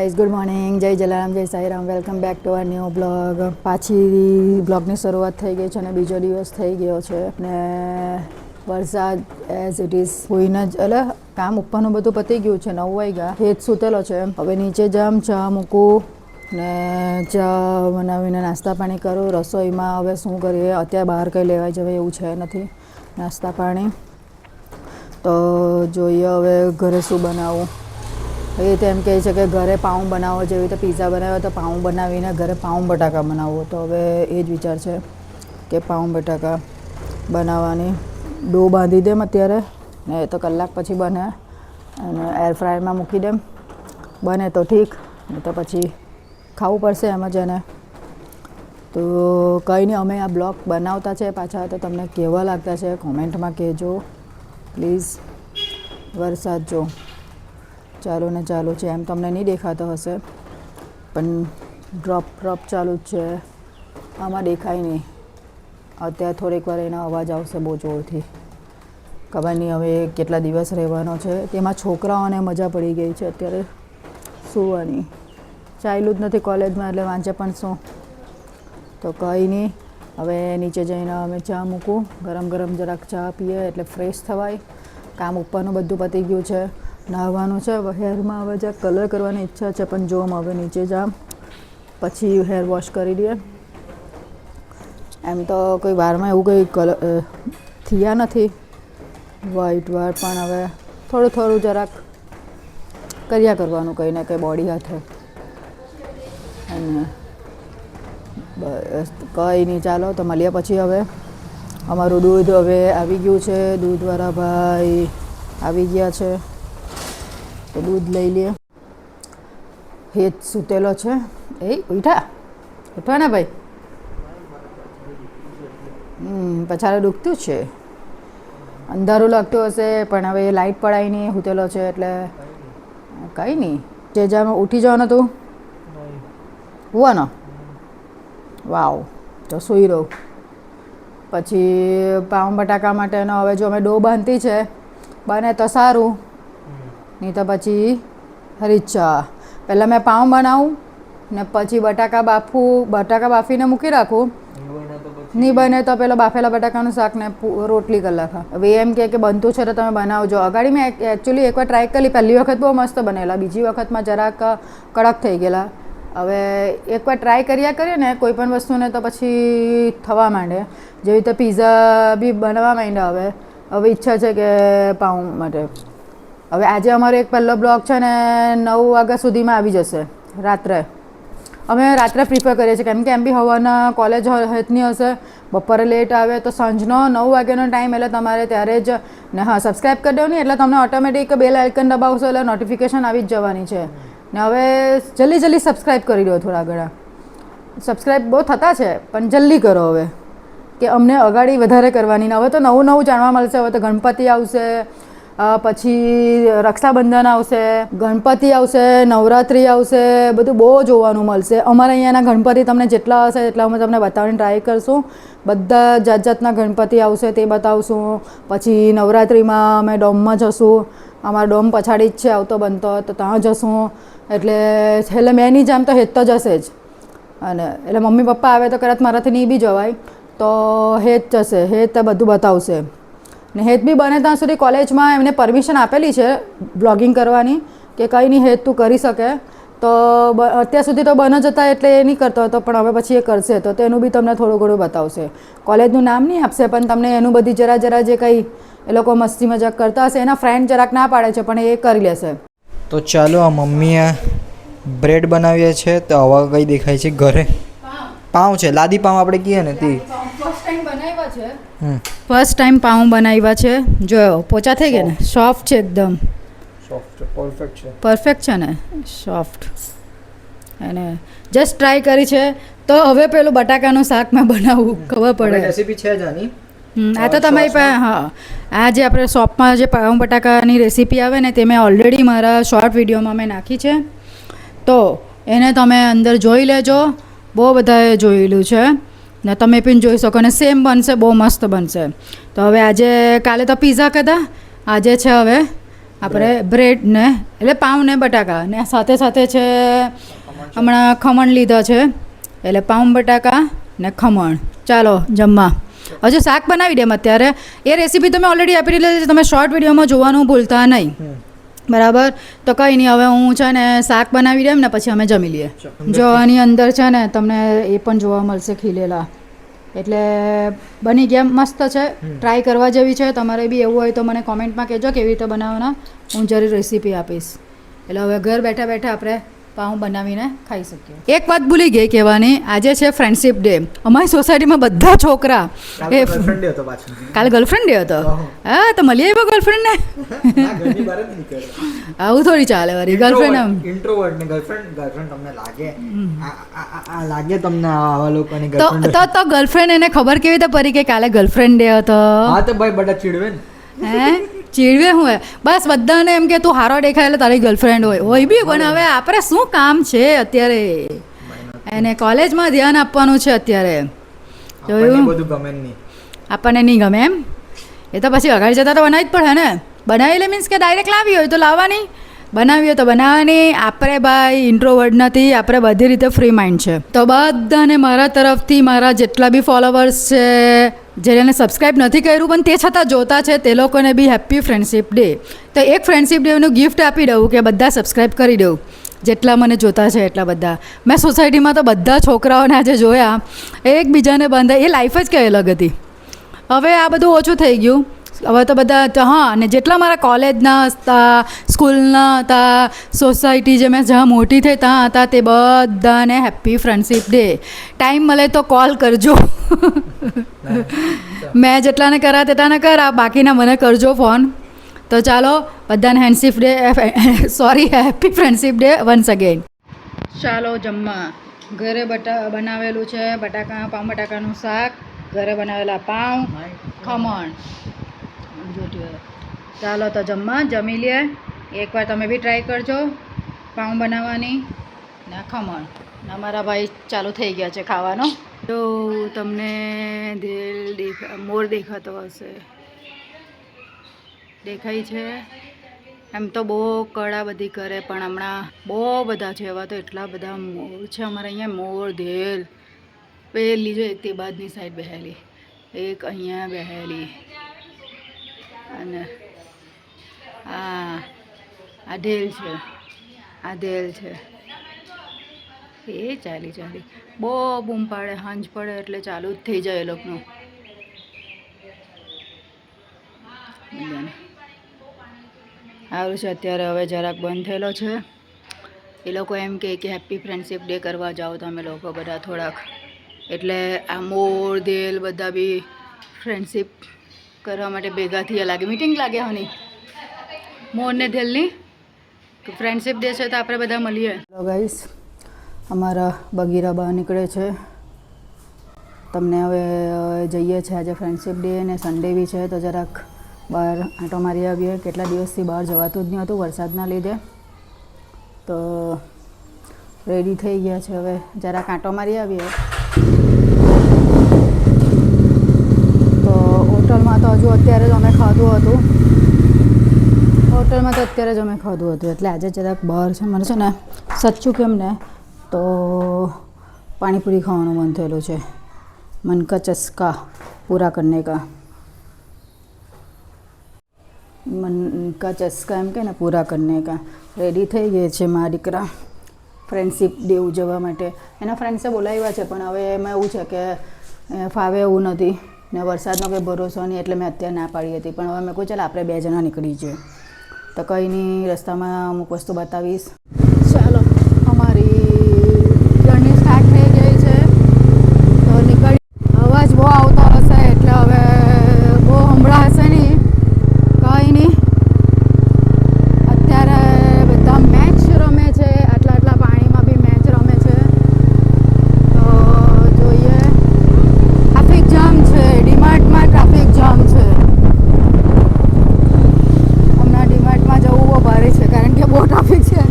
Guys, good morning, જય જલારામ, જય Sairam. Welcome back to our new blog. પાછી બ્લોગની શરૂઆત થઈ ગઈ છે અને બીજો દિવસ થઈ ગયો છે ને વરસાદ એઝ ઇટ ઇઝ હોઈને જ એટલે કામ ઉપરનું બધું પતી ગયું છે. 9 વાગ્યા, હેત સૂતેલો છે. હવે નીચે જામ, ચા મૂકું ને ચા બનાવીને નાસ્તા પાણી કરું. રસોઈમાં હવે શું કરીએ, અત્યારે બહાર કંઈ લેવા જવાય એવું છે નથી નાસ્તા પાણી, તો જોઈએ હવે ઘરે શું બનાવું. એ તો એમ કહે છે કે ઘરે પાઉં બનાવો, જેવી રીતે પીઝા બનાવ્યો તો પાઉં બનાવીને ઘરે પાઉં બટાકા બનાવો. તો હવે એ જ વિચાર છે કે પાઉં બટાકા બનાવવાની ડો બાંધી દેમ અત્યારે ને એ તો કલાક પછી બને અને એર ફ્રાયરમાં મૂકી દેમ. બને તો ઠીક, નહીં તો પછી ખાવું પડશે એમ જ એને. તો કંઈ નહીં, અમે આ બ્લોગ બનાવતા છે પાછા, તો તમને કેવા લાગતા છે કોમેન્ટમાં કહેજો પ્લીઝ. વરસાદ જો ચાલુ ને ચાલુ છે, એમ તમને નહીં દેખાતો હશે પણ ડ્રોપ ડ્રોપ ચાલુ જ છે. આમાં દેખાય નહીં. અત્યારે થોડીક વાર એનો અવાજ આવશે બહુ જોરથી. ખબર નહીં હવે કેટલા દિવસ રહેવાનો છે. તેમાં છોકરાઓને મજા પડી ગઈ છે અત્યારે સૂવાની. ચાલ્યું જ નથી કોલેજમાં એટલે વાંચે પણ શું. તો કંઈ નહીં, હવે નીચે જઈને અમે ચા મૂકું, ગરમ ગરમ જરાક ચા પીએ એટલે ફ્રેશ થવાય. કામ ઉપરનું બધું પતી ગયું છે. નાહવાનું છે. હેરમાં હવે જ્યાં કલર કરવાની ઈચ્છા છે પણ જો હવે નીચે જામ પછી હેર વોશ કરી દઈએ. એમ તો કોઈ વારમાં એવું કંઈ કલર થયા નથી વ્હાઈટ વાર, પણ હવે થોડું થોડું જરાક કર્યા કરવાનું કંઈ ને કંઈ બોડી હાથે. અને બસ કંઈ નહીં, ચાલો તો મળીએ પછી. હવે અમારું દૂધ હવે આવી ગયું છે, દૂધવાળા ભાઈ આવી ગયા છે તો દૂધ લઈ લઈએ. હેત સૂતેલો છે. ઉઠા ઉઠવા ને ભાઈ. પછાડે દુખતું જ છે, અંધારું લાગતું હશે પણ હવે લાઇટ પડાય નહીં, સૂતેલો છે એટલે કંઈ નહીં. જે જામ ઉઠી જવાનો તું હોવાનો. વાવ, તો સૂઈ રહું. પછી પાઉં બટાકા માટેનો હવે જો અમે ડો બાંધતી છે, બને તો સારું, નહીં તો પછી રીચા. પહેલાં મેં પાઉં બનાવું ને પછી બટાકા બાફીને મૂકી રાખું. નહીં બને તો પેલો બાફેલા બટાકાનું શાક ને રોટલી કરી નાખા. હવે એમ કે બનતું છે તો તમે બનાવજો. અગાડી મેં એકચ્યુઅલી એકવાર ટ્રાય કરી, પહેલી વખત બહુ મસ્ત બનેલા, બીજી વખતમાં જરાક કડક થઈ ગયેલા. હવે એકવાર ટ્રાય કરીએ ને કોઈ પણ વસ્તુને તો પછી થવા માંડે. જેવી રીતે પીઝા બી બનાવવા માંડ્યા. હવે ઈચ્છા છે કે પાઉં માટે. હવે આજે અમારો એક પહેલો બ્લોગ છે ને 9 વાગ્યા સુધીમાં આવી જશે રાત્રે. અમે રાત્રે પ્રિફર કરીએ છીએ કેમ કે એમ બી હવાના કોલેજ હેતની હશે, બપોરે લેટ આવે તો સાંજનો 9 વાગ્યાનો ટાઈમ, એટલે તમારે ત્યારે જ ને હા સબસ્ક્રાઈબ કરી દેવું નહીં એટલે તમને ઓટોમેટિક બેલ આઇકન દબાવશો એટલે નોટિફિકેશન આવી જ જવાની છે. ને હવે જલ્દી સબસ્ક્રાઈબ કરી દો. થોડા ઘણા સબસ્ક્રાઈબ બહુ થતા છે પણ જલ્દી કરો હવે, કે અમને અગાડી વધારે કરવાની. ને હવે તો નવું જાણવા મળશે. હવે તો ગણપતિ આવશે, પછી રક્ષાબંધન આવશે, ગણપતિ આવશે, નવરાત્રિ આવશે, બધું બહુ જોવાનું મળશે. અમારા અહીંયાના ગણપતિ તમને જેટલા હશે એટલા અમે તમને બતાવવાની ટ્રાય કરશું. બધા જાતના ગણપતિ આવશે તે બતાવશું. પછી નવરાત્રિમાં અમે ડોમમાં જશું. અમારા ડોમ પછાડી જ છે આવતો બનતો, તો ત્યાં જશું. એટલે છેલ્લે મેં નહીં જામ તો હેત તો જશે જ. અને એટલે મમ્મી પપ્પા આવે તો કદાચ મારાથી નહીં બી જવાય તો હેત જશે. હેત બધું બતાવશે. ને હેત બી બને ત્યાં સુધી કોલેજમાં એમને પરમિશન આપેલી છે બ્લોગિંગ કરવાની, કે કંઈ નહીં હેત તું કરી શકે. તો અત્યાર સુધી તો બન જ હતા એટલે એ નહીં કરતો હતો, પણ હવે પછી એ કરશે તો તેનું બી તમને થોડું ઘણું બતાવશે. કોલેજનું નામ નહીં આપશે પણ તમને એનું બધી જરા જે કંઈ એ લોકો મસ્તી મજાક કરતા હશે, એના ફ્રેન્ડ જરાક ના પાડે છે પણ એ કરી લેશે. તો ચાલો, આ મમ્મીએ બ્રેડ બનાવીએ છે તો આવા કંઈ દેખાય છે ઘરે. પાઉં છે, લાદી પાઉં આપણે કહીએ ને તે. ફર્સ્ટ ટાઈમ પાઉં બનાવ્યા છે. જો પોચા થઈ ગયા ને, સોફ્ટ છે એકદમ. પરફેક્ટ છે ને, સોફ્ટ. અને જસ્ટ ટ્રાય કરી છે તો હવે પેલું બટાકાનું શાક મેં બનાવવું ખબર પડે. રેસીપી છે જ આની. આ તો તમારી પાસે હા, આ જે આપણે શોપમાં જે પાઉં બટાકાની રેસીપી આવે ને તે મેં ઓલરેડી મારા શોર્ટ વિડીયોમાં મેં નાખી છે, તો એને તમે અંદર જોઈ લેજો. બહુ બધાએ જોયેલું છે ને તમે પણ જોઈ શકો. ને સેમ બનશે, બહુ મસ્ત બનશે. તો હવે આજે કાલે તો પીઝા કદા, આજે છે હવે આપણે બ્રેડ ને એટલે પાઉં ને બટાકા ને સાથે સાથે છે હમણાં ખમણ લીધા છે એટલે પાઉં બટાકા ને ખમણ. ચાલો જમવા. હજુ શાક બનાવી દેમ અત્યારે. એ રેસીપી તમે ઓલરેડી આપી દીધી છે, તમે શોર્ટ વિડીયોમાં જોવાનું ભૂલતા નહીં. બરાબર, તો કંઈ નહીં, હવે હું છે ને શાક બનાવી દઉં ને પછી અમે જમી લઈએ. જો આની અંદર છે ને તમને એ પણ જોવા મળશે ખીલેલા, એટલે બની ગયા મસ્ત છે, ટ્રાય કરવા જેવી છે. તમારે બી એવું હોય તો મને કોમેન્ટમાં કહેજો કેવી રીતે બનાવવાના, હું જરી રેસીપી આપીશ. એટલે હવે ઘર બેઠા બેઠા આપણે પાઉં બનાવીને ખાઈ શકીએ. એક વાત ભૂલી ગઈ કહેવાની, આજે છે ફ્રેન્ડશિપ ડે. અમારી સોસાયટીમાં બધા છોકરા એ કાલે ગર્લફ્રેન્ડ ડે હતો. હા, તો મળી આવ્યો ગર્લફ્રેન્ડને. આવું થોડી ચાલે વારી ગર્લફ્રેન્ડ આમ ઇન્ટ્રોવર્ટ ને ગર્લફ્રેન્ડ તમને લાગે તમને આવા લોકોની ગર્લફ્રેન્ડ તો ગર્લફ્રેન્ડ એને ખબર કેવી રીતે પડી કે કાલે ગર્લફ્રેન્ડ ડે હતો? હા તો ભાઈ બધા ચીડવે ને. હે ચીડવે હું હે બસ બધાને એમ કે તું હારો દેખાય એટલે તારી ગર્લફ્રેન્ડ હોય બી, પણ હવે આપણે શું કામ છે અત્યારે, એને કોલેજમાં ધ્યાન આપવાનું છે અત્યારે. જોયું, બધું ગમે નહીં આપણને નહીં ગમે એમ, એ તો પછી આગળ જતા તો બનાવી જ પડે ને. બનાવી લે મીન્સ કે ડાયરેક્ટ લાવી હોય તો લાવવાની, બનાવી હોય તો બનાવવાની. આપણે ભાઈ ઇન્ટ્રોવર્ટ નથી, આપણે બધી રીતે ફ્રી માઇન્ડ છે. તો બધાને મારા તરફથી, મારા જેટલા બી ફોલોવર્સ છે, જેને સબસ્ક્રાઈબ નથી કર્યું પણ તે છતાં જોતા છે, તે લોકોને બી હેપી ફ્રેન્ડશિપ ડે. તો એક ફ્રેન્ડશિપ ડેનું ગિફ્ટ આપી દઉં કે બધા સબસ્ક્રાઈબ કરી દઉં, જેટલા મને જોતા છે એટલા બધા. મેં સોસાયટીમાં તો બધા છોકરાઓને આજે જોયા એકબીજાને બાંધા, એ લાઈફ જ કંઈ અલગ હતી. હવે આ બધું ઓછું થઈ ગયું. હવે તો બધા, હા, અને જેટલા મારા કોલેજના હતા, સ્કૂલના હતા, સોસાયટી જે મેં જ્યાં મોટી થઈ ત્યાં હતા, તે બધાને હેપી ફ્રેન્ડશિપ ડે. ટાઈમ મળે તો કોલ કરજો. મેં જેટલાને કરા તેટલાને કરા, બાકીના મને કરજો ફોન. તો ચાલો બધાને હેન્ડશિપ day, sorry, happy friendship day once again. ચાલો જમવા. ઘરે બનાવેલું છે પાઉં બટાકાનું શાક, ઘરે બનાવેલા પાઉં, ખમણ. ચાલો તો જમી લે. એકવાર તમે બી ટ્રાય કરજો પાઉં બનાવવાની ને ખમણ. અમારા ભાઈ ચાલુ થઈ ગયા છે ખાવાનો. તો તમને મોર દેખાતો હશે, દેખાય છે એમ તો બહુ કળા બધી કરે, પણ હમણાં બહુ બધા છે એવા, તો એટલા બધા મોર છે અમારે અહીંયા. મોર દેલ પેલી જો એક તે બાદની સાઈડ બેહેલી, એક અહીંયા બેહેલી, અને આ ઢેલ છે, આ દેલ છે. એ ચાલી બહુ બૂમ પાડે, હાંજ પડે એટલે ચાલુ જ થઈ જાય એ લોકોનું. સારું છે અત્યારે હવે જરાક બંધ થયેલો છે. એ લોકો એમ કહે કે હેપી ફ્રેન્ડશિપ ડે કરવા જાઓ તમે લોકો બધા થોડાક, એટલે આ મોર દેલ બધા બી ફ્રેન્ડશિપ કરવા માટે ભેગા થયા લાગે. મીટિંગ લાગે હની મોરને દેલની, તો ફ્રેન્ડશિપ ડે છે તો આપણે બધા મળીએ. હેલો ગાઈસ, અમારા બગીરા બહાર નીકળે છે. તમને હવે જઈએ છીએ, આજે ફ્રેન્ડશિપ ડે અને સન્ડે બી છે, તો જરાક બહાર આંટો મારી આવીએ. કેટલા દિવસથી બહાર જવાતું જ નહીં હતું વરસાદના લીધે, તો રેડી થઈ ગયા છે. હવે જરાક આંટો મારી આવીએ. તો હોટલમાં તો હજુ અત્યારે જ અમે ખાધું હતું, એટલે આજે જરાક બહાર છે. મને છે ને સચ્ચું કેમ ને તો પાણીપુરી ખાવાનું મન થયેલું છે. મન કા ચસ્કા પૂરા કરને કા, મન કા ચસ્કા એમ કે ને પૂરા કરને કા. રેડી થઈ ગઈ છે મારા દીકરા ફ્રેન્ડશિપ ડે ઉજવવા માટે. એના ફ્રેન્ડ્સે બોલાવ્યા છે, પણ હવે એમાં એવું છે કે ફાવે એવું નથી ને વરસાદનો કંઈ ભરોસો નહીં, એટલે મેં અત્યારે ના પાડી હતી. પણ હવે મેં કહું ચાલ આપણે 2 જણા નીકળી જઈએ, તો કંઈ નહીં, રસ્તામાં અમુક વસ્તુ બતાવીશ. ચાલો, અમારી જર્ની સ્ટાર્ટ થઈ ગઈ છે, તો નીકળી. અવાજ બહુ આવતો હશે એટલે હવે બહુ હમણાં હશે નહીં, કંઈ નહીં. અત્યારે બધા મેચ રમે છે, આટલા પાણીમાં બી મેચ રમે છે. તો જોઈએ, ટ્રાફિક જામ છે, ડીમાર્ટમાં ટ્રાફિક જામ છે. હમણાં ડીમાર્ટમાં જવું બહુ ભારે છે, કારણ કે બહુ ટ્રાફિક છે.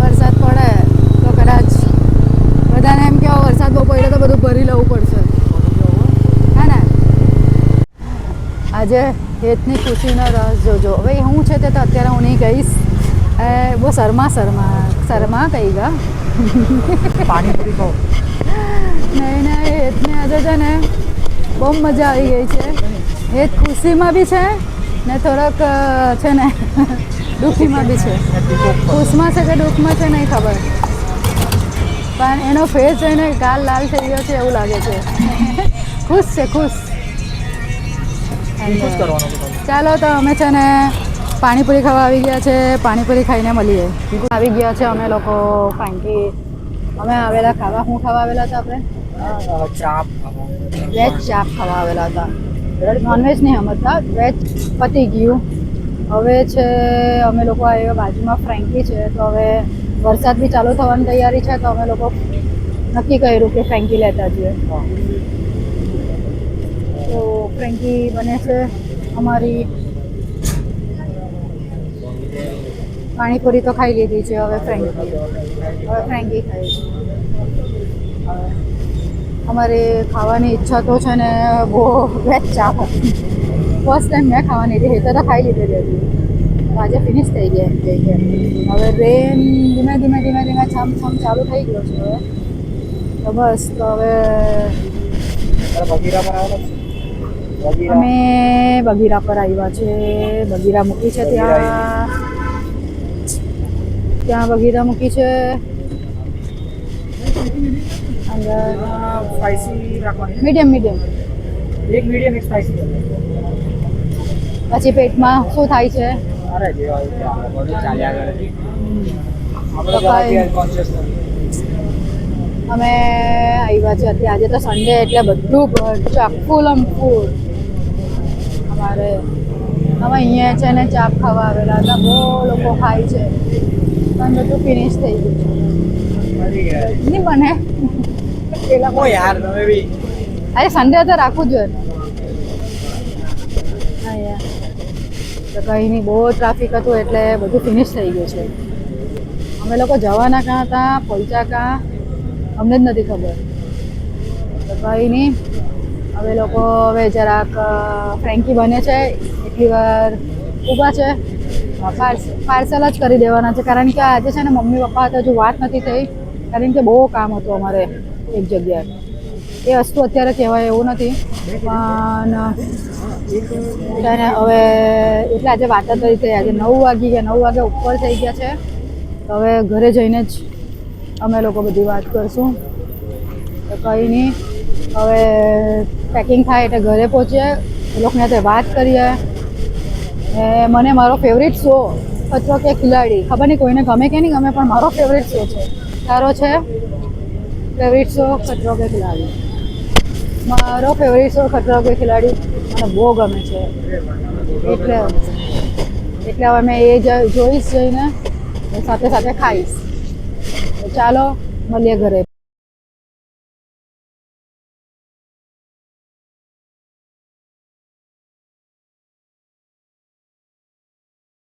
વરસાદ પડે તો કદાચ બધાને એમ કે વરસાદ બહુ પડે તો બધું ભરી લેવું પડશે, હે ને. આજે હેતની ખુશીનો રસ જોજો. હવે હું છે તે તો અત્યારે હું નહીં કહીશ. બહુ શર્મા કહી ગયા. પાણીપુરી ખાઓ. નહીં હેતને આજે છે ને બહુ મજા આવી ગઈ છે. હેત ખુશીમાં બી છે ને થોડોક છે ને દુઃખીમાં બી છે. ખુશમાં છે કે દુઃખમાં છે નહીં ખબર, પણ એનો ફેસ જોઈને ગાલ લાલ થઈ ગયો છે એવું લાગે છે. ખુશ છે, ખુશ. ચાલો તો અમે છે ને પાણીપુરી ખાવા આવી ગયા છે. પાણીપુરી ખાઈને મળીએ. આવી ગયા છે અમે લોકો ફ્રેન્કી. અમે આવેલા ખાવા, શું ખાવા આવેલા હતા આપણે? ચાપ. વેજ ચાપ ખાવા આવેલા હતા. નોનવેજ નહીં સમજતા, વેજ પતી ગયું. હવે છે અમે લોકો આવ્યા બાજુમાં ફ્રેન્કી છે, તો હવે વરસાદ બી ચાલુ થવાની તૈયારી છે, તો અમે લોકો નક્કી કર્યું કે ફ્રેન્કી લેતા જઈએ. તો ફ્રેન્કી બને છે અમારી. પાણીપુરી તો ખાઈ લીધી છે, હવે ફ્રેન્કી ખાઈ છે. અમારે ખાવાની ઈચ્છા તો છે ને બહુ વેજ ચાપ હતી. ફર્સ્ટ ટાઈમ મેં ખાવાની હતી, તો ખાઈ લીધેલી હતી. આજે ફિનિશ થઈ ગયા. હવે રેન ધીમે ધીમે છામ ચાલુ થઈ ગયો છે હવે. તો બસ તો હવે અમે બગીરા પર આવ્યા છે. બગીરા મૂકી છે ત્યાં બગીરા મૂકી છે. અંદર સ્પાઈસી રાખવાની. મીડિયમ એક મીડિયમ એક સ્પાઈસી. પછી પેટમાં શું થાય છે? અરે જેવા ચાલ્યા કરે. અમે આવ્યા છે અત્યારે. આજે તો સન્ડે એટલે બધું ફૂલ અમારે. અમે અહીંયા છે ને ચાપ ખાવા આવેલા હતા. બહુ લોકો ખાય છે, પણ બધું ફિનિશ થઈ ગયું છે. નહીં બને યાર તમે બી. અરે સન્ડે તો રાખવું જોઈએ. તો કંઈ નહીં, બહુ ટ્રાફિક હતું એટલે બધું ફિનિશ થઈ ગયું છે. અમે લોકો જવાના કાં હતા, પહોંચ્યા કાં અમને જ નથી ખબર. તો કંઈ નહીં, હવે લોકો હવે જરાક ફ્રેન્કી બને છે, એટલી વાર ઊભા છે. પાર્સલ જ કરી દેવાના છે, કારણ કે આજે છે ને મમ્મી પપ્પા હજુ વાત નથી થઈ, કારણ કે બહુ કામ હતું અમારે એક જગ્યાએ. એ વસ્તુ અત્યારે કહેવાય એવું નથી, પણ છે ને હવે એટલે આજે વાત જ નથી થઈ. આજે 9 વાગી ગયા, 9 વાગે ઉપર થઈ ગયા છે. તો હવે ઘરે જઈને જ અમે લોકો બધી વાત કરશું. તો કંઈ નહીં, હવે પેકિંગ થાય એટલે ઘરે પહોંચીએ, એ લોકોને સાથે વાત કરીએ. મને મારો ફેવરિટ શો ખતરો કે ખિલાડી, ખબર નહીં કોઈને ગમે કે નહીં ગમે, પણ મારો ફેવરિટ શો છે. તારો છે ફેવરિટ શો ખતરો કે ખિલાડી? મારો ફેવરિટ શો ખતરો કે ખિલાડી મને બહુ ગમે છે, એટલે હવે મેં એ જોઈશ જઈને સાથે સાથે ખાઈશ. તો ચાલો મળીએ ઘરે.